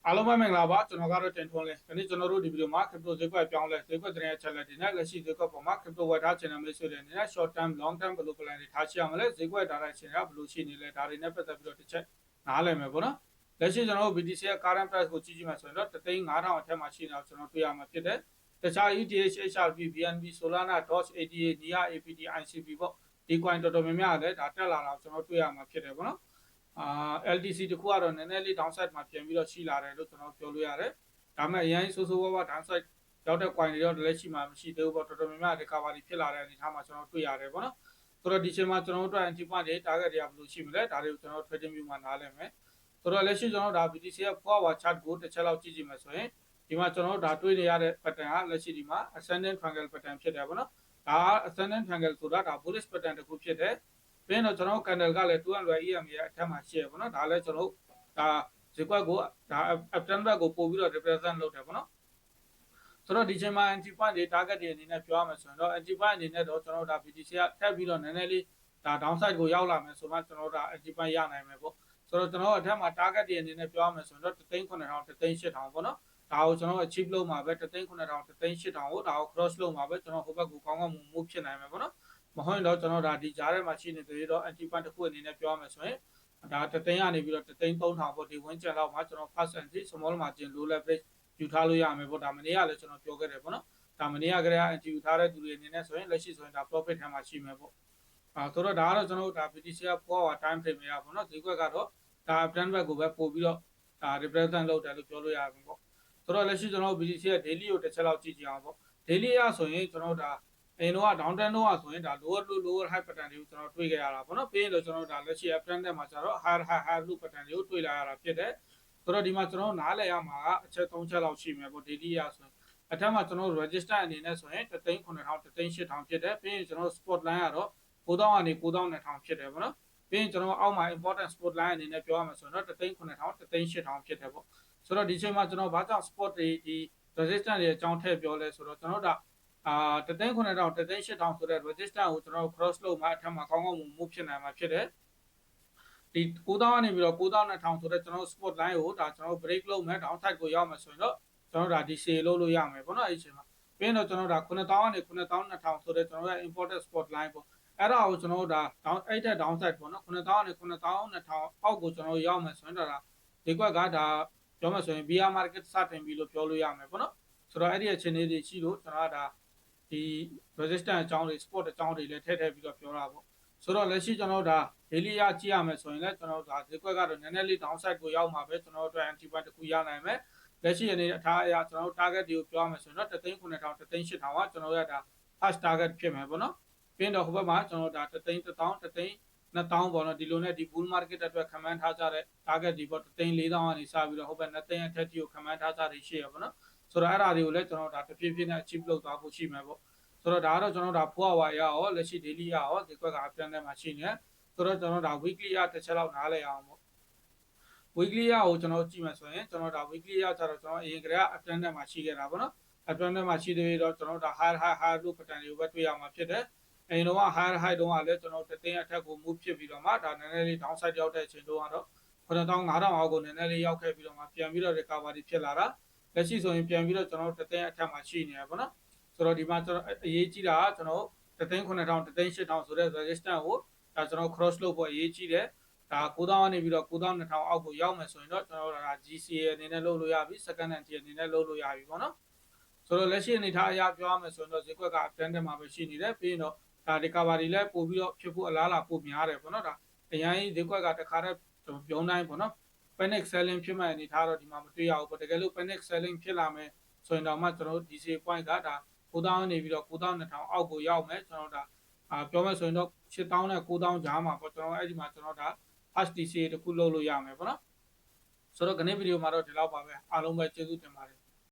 အားလုံးပဲမင်္ဂလာပါကျွန်တော်ကတော့တင်ထွန်းလင်းဒီနေ့ကျွန်တော်တို့ဒီဗီဒီယိုမှာ crypto ဈေးကွက်ပြောင်းလဲဈေးကွက်သတင်းအချက်အလက်တွေနဲ့လက်ရှိဈေးကွက်ပေါ်မှာ crypto ဝယ်ထားခြင်းနဲ့မိတ်ဆွေတွေအနေနဲ့ short term long term ဘယ်လို plan တွေထားရှိရမလဲဈေးကွက် direction ကဘယ်လိုရှိနေလဲဒါတွေနဲ့ပတ်သက်ပြီးတော့တစ်ချက်နားလည်မယ်ပေါ့နော်လက်ရှိကျွန်တော်တို့ BTC ရဲ့ current price ကိုကြည့်ကြည့်မှဆိုရင်တော့3,500အထက်မှာရှိနေတာကျွန်တော်တွေ့ရမှာဖြစ်တယ်တခြား ETH HRP BNB Solana Doge ADA NIA APT ICP ပေါ့ဒီ coin တော်တော်များများလည်းဒါတက်လာတာကျွန်တော်တွေ့ရမှာဖြစ်တယ်ပေါ့နော်LTC တခုကတော့နည်းနည်းလေး downside မှာပြန်ပြီးတော့ရှိလာတယ်လို့ကျွန်တော်ပြောလို့ရတယ်ဒါပေမဲ့အရင်ဆိုးဆိုးဝါးဝါး downside ရောက်တဲ့ coin တွေတော့လက်ရှိမှာမရှိသေးဘူးပေါ့တော်တော်များများ recovery ဖြစ်လာတဲ့အနေအထားမှာကျွန်တော်တွေ့ရတယ်ပေါ့နော်ဆိုတော့ဒီချိန်မှာကျွန်တော်တို့ anti point တွေ target တွေကဘယ်လိုရှိမလဲဒါတွေကိုကျွန်တော် trading view မှာနားလည်မယ်ဆိုတော့လက်ရှိကျွန်တော်တို့ဒါ BTC ရဲ့ 4 hour chart ကိုတစ်ချက်လောက်ကြည့်ကြည့်မယ်ဆိုရင်ဒီမှာကျွန်တော်တို့ဒါတွေ့နေရတဲ့ pattern ကလက်ရှိဒီမှာ ascending triangle pattern ဖြစ်တယ်ပေါ့နော်ဒါ ascending triangle ဆိုတာဒါ bullish pattern တစ်ခုဖြစ်တယ်ပြီးရင်တော့ကျွန်တော် candle ကလည်း200 EMA ရဲ့အထက်မှာရှိရပေါ့နော်ဒါလည်းကျွန်တော်ဒါဈေးကွက်ကိုဒါ uptrend ကိုပို့ပြီးတော့ represent လုပ်တယ်ပေါ့နော်ဆိုတော့ဒီချိန်မှာ anti point တွေ target တွေအနေနဲ့ပြောရမယ်ဆိုရင်တော့ anti point အနေနဲ့တော့ကျွန်တော်ဒါ BTC ကထပ်ပြီးတော့နည်းနည်းလေးဒါ downside ကိုရောက်လာမယ်ဆိုမှကျွန်တော်ဒါ anti point ရနိုင်မယ်ပေါ့ဆိုတော့ကျွန်တော်အထက်မှာ target တွေအနေနဲ့ပြောရမယ်ဆိုရင်တော့3,900 3,800ပေါ့နော်ဒါကိုကျွန်တော် achieve လုပ်မှာပဲ3,900 3,800ကိုဒါကို cross လုပ်မှာပဲကျွန်တော်ဟိုဘက်ကိုကောင်းကောင်းမူဖြစ်နိုင်မယ်ပေါ့နော်မဟုတ်ရင်တော့ကျွန်တော်ဒါဒီကြားထဲမှာရှိနေသေးတော့ anti point တစ်ခုအနေနဲ့ပြောရမယ်ဆိုရင်ဒါ3သိန်းကနေပြီးတော့3သိန်း3,000ပေါ့ဒီဝန်းကျင်လောက်မှာကျွန်တော် first entry small margin low leverage ယူထားလို့ရမယ်ပေါ့ဒါမနေ့ကလည်းကျွန်တော်ပြောခဲ့တယ်ပေါ့နော်ဒါမနေ့ကကြတဲ့ entry ယူထားတဲ့သူတွေအနေနဲ့ဆိုရင်လက်ရှိဆိုရင်ဒါ profit ထဲမှာရှိမယ်ပေါ့ဆိုတော့ဒါကတော့ကျွန်တော်တို့ဒါ BTC က 4 hour time frame ရပါတော့ဈေးကွက်ကတော့ဒါ brand back ကိုပဲပို့ပြီးတော့ဒါ represent လုပ်တယ်လို့ပြောလို့ရမှာပေါ့ဆိုတော့လက်ရှိကျွန်တော်တို့ BTC ရဲ့ daily ကိုတစ်ချက်လောက်ကြည့်ကြအောင်ပေါ့ daily ရဆိုရင်ကျွန်တော်တို့ဒါအရင်တော့ down trend တော့ဆိုရင်ဒါ lower high pattern တွေကိုကျွန်တော်တွေ့ခဲ့ရတာပေါ့နော်ပြီးရင်တော့ကျွန်တော်တို့ဒါလက်ရှိ uptrend မှာကျတော့ higher low pattern တွေကိုတွေ့လာရတာဖြစ်တယ်ဆိုတော့ဒီမှာကျွန်တော်နားလည်ရမှာကအချက်3ချက်လောက်ရှိမယ်ပေါ့ daily ရဆိုရင်အထက်မှာကျွန်တော် register အနေနဲ့ဆိုရင်3,900 3,800ဖြစ်တယ်ပြီးရင်ကျွန်တော် spot line ကတော့9,000ကနေ9,200ဖြစ်တယ်ပေါ့နော်ပြီးရင်ကျွန်တော်အောက်မှာ important spot line အနေနဲ့ပြောရမှာဆိုရင်တော့3,900 3,800ဖြစ်တယ်ပေါ့ဆိုတော့ဒီချိန်မှာကျွန်တော်ဘာကြောင့် spot တွေဒီ resistance တွေအကြောင်းထည့်ပြောလဲဆိုတော့ကျွန်တော်တို့3,900 3,800ဆိုတဲ့ register ကိုကျွန်တော် cross လုပ်မှအထက်မှာကောင်းကောင်းမူဖြစ်နိုင်မှာဖြစ်တယ်ဒီ9,000ကနေပြီးတော့9,200ဆိုတဲ့ကျွန်တော် spot line ကိုဒါကျွန်တော် break လုပ်မယ် downside ကိုရောက်မယ်ဆိုရင်တော့ကျွန်တော်ဒါဒီ sell လုပ်လို့ရမယ်ပေါ့နော်အဲ့ဒီအချိန်မှာပြီးရင်တော့ကျွန်တော်ဒါ9,000ကနေ9,200ဆိုတဲ့ကျွန်တော်ရဲ့ important spot line ပေါ့အဲ့ဒါကိုကျွန်တော်တို့ဒါ အဲ့တဲ့ downside ပေါ့နော်9,000ကနေ9,200အောက်ကိုကျွန်တော်ရောက်မယ်ဆိုရင်တော့ဒါဒီကွက်ကဒါပြောမယ်ဆိုရင် bear market စတင်ပြီလို့ပြောလို့ရမယ်ပေါ့နော်ဆိုတော့အဲ့ဒီအခြေအနေတွေရှိလို့ကျွန်တော်ကဒါဒီ resistance အကြောင်းတွေ support အကြောင်းတွေလည်းထည့်ပြီးတော့ပြောတာပေါ့ဆိုတော့လက်ရှိကျွန်တော်ဒါ daily ရကြည့်ရမယ်ဆိုရင်လည်းကျွန်တော်ဒါဈေးကွက်ကတော့နည်းနည်းလေး downside ကိုရောက်မှာပဲကျွန်တော်တို့ anti point တစ်ခုရနိုင်မယ်လက်ရှိအနေအထားအရကျွန်တော်တို့ target တွေကိုပြောရမယ်ဆိုရင်တော့3,900 3,800ကကျွန်တော်ရတာ first target ဖြစ်မယ်ပေါ့နော်ပြီးတော့ဟိုဘက်မှာကျွန်တော်ဒါ3,100 3,200ပေါ့နော်ဒီလိုနဲ့ဒီ bull market အတွက်ခန့်မှန်းထားကြတဲ့ target ဒီပေါ့3,400ကနေစပြီးတော့ဟိုဘက်2,000အထက်ကြီးကိုခန့်မှန်းထားကြတယ်ရှိရပါတော့ဆိုတော့အဲ့ဒါတွေကိုလည်းကျွန်တော်ဒါတဖြည်းဖြည်းနဲ့ achieve လုပ်သွားဖို့ရှိမယ်ပေါ့ဆိုတော့ဒါကတော့ကျွန်တော်ဒါ4 hour ရအောင်လက်ရှိ daily ရအောင်ဒီကွက်ကပြန်ထဲမှာရှိနေဆိုတော့ကျွန်တော်ဒါ weekly ရတစ်ချက်လောက်နားလည်အောင်ပေါ့ weekly ရကိုကျွန်တော်ကြည့်မှဆိုရင်ကျွန်တော်ဒါ weekly ရကြတော့ကျွန်တော်အရင်ကတည်းက uptrend မှာရှိခဲ့တာပေါ့နော် uptrend မှာရှိသေးတော့ကျွန်တော်ဒါ high low pattern တွေကိုပဲတွေ့ရမှာဖြစ်တယ်အရင်တော့ high တုန်းကလည်းကျွန်တော်တသိန်းအထက်ကို move ဖြစ်ပြီးတော့မှဒါနည်းနည်းလေး downside ရောက်တဲ့အချိန်တုန်းကတော့9,500အောက်ကိုနည်းနည်းလေးရောက်ခဲ့ပြီးတော့မှပြန်ပြီးတော့ recovery ဖြစ်လာတာလက်ရှိဆိုရင်ပြန်ပြီးတော့ကျွန်တော်တသိန်းအထက်မှာရှိနေရပါတော့ဆိုတော့ဒီမှာကျွန်တော်အရေးကြီးတာကကျွန်တော်3,900 3,800ဆိုတဲ့ resistance ကိုဒါကျွန်တော် cross လုပ်ဖို့အရေးကြီးတယ်ဒါ9,000ကနေပြီးတော့9,200အောက်ကိုရောက်မယ်ဆိုရင်တော့ကျွန်တော်ဒါ GCA အနေနဲ့လုပ်လို့ရပြီ second entry အနေနဲ့လုပ်လို့ရပြီပေါ့နော်ဆိုတော့လက်ရှိအနေထားအရပြောရမယ်ဆိုရင်တော့ဈေးကွက်က uptrend မှာပဲရှိနေတယ်ပြီးရင်တော့ဒါ recovery လည်းပို့ပြီးတော့ဖြစ်ဖို့အလားအလာပိုများတယ်ပေါ့နော်ဒါအရင်ဈေးကွက်ကတခါတည်းပြုံးတိုင်းပေါ့နော် panic selling ဖြစ်မဲ့အနေထားတော့ဒီမှာမတွေ့ရဘူးပေါ့တကယ်လို့ panic selling ဖြစ်လာမယ်ဆိုရင်တော့မှကျွန်တော်တို့ DC point ကဒါ9,000နေပြီးတော့9,200အောက်ကိုရောက်မယ်ကျွန်တော်ဒါပြောမယ်ဆိုရင်တော့8,000နဲ့9,000ကြားမှာပေါ့ကျွန်တော်အဲ့ဒီမှာကျွန်တော်ဒါ HDCA တခုလုပ်လို့ရမယ်ပေါ့နော်ဆိုတော့ဒီနေ့ဗီဒီယိုမှာတော့ဒီလောက်ပါပဲအားလုံးပဲကျေးဇူးတင်ပါတယ်